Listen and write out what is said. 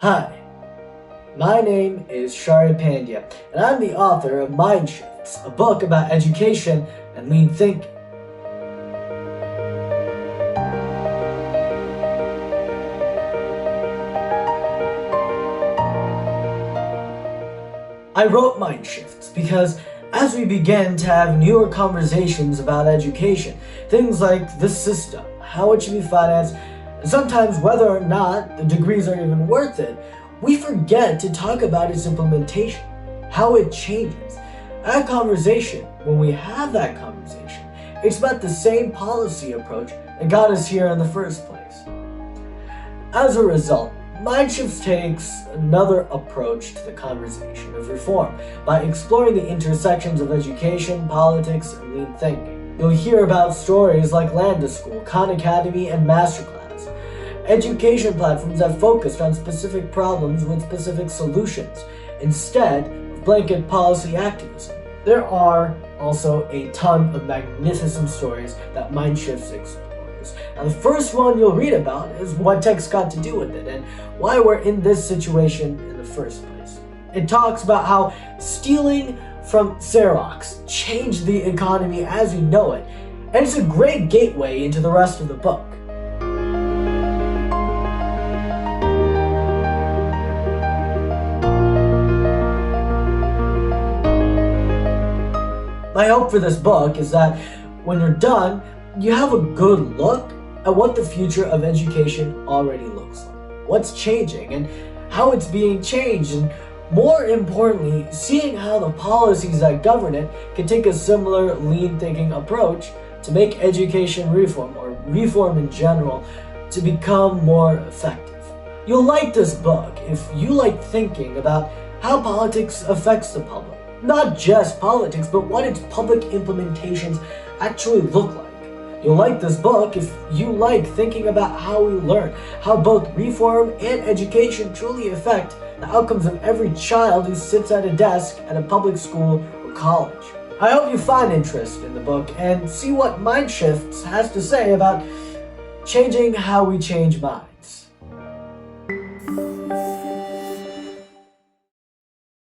Hi, my name is Shaurya Pandya, and I'm the author of Mindshifts, a book about education and lean thinking. I wrote Mindshifts because as we begin to have newer conversations about education, things like the system, how it should be financed, and sometimes whether or not the degrees are even worth it, we forget to talk about its implementation, how it changes. That conversation, when we have that conversation, it's about the same policy approach that got us here in the first place. As a result, Mindshifts takes another approach to the conversation of reform by exploring the intersections of education, politics, and lean thinking. You'll hear about stories like Land to School, Khan Academy, and Masterclass. Education platforms have focused on specific problems with specific solutions, instead of blanket policy activism. There are also a ton of magnificent stories that Mindshifts explores. Now, the first one you'll read about is what tech's got to do with it and why we're in this situation in the first place. It talks about how stealing from Xerox changed the economy as we know it, and it's a great gateway into the rest of the book. My hope for this book is that when you're done, you have a good look at what the future of education already looks like, what's changing and how it's being changed, and more importantly, seeing how the policies that govern it can take a similar lean thinking approach to make education reform, or reform in general, to become more effective. You'll like this book if you like thinking about how politics affects the public. Not just politics, but what its public implementations actually look like. You'll like this book if you like thinking about how we learn, how both reform and education truly affect the outcomes of every child who sits at a desk at a public school or college. I hope you find interest in the book and see what Mindshifts has to say about changing how we change minds.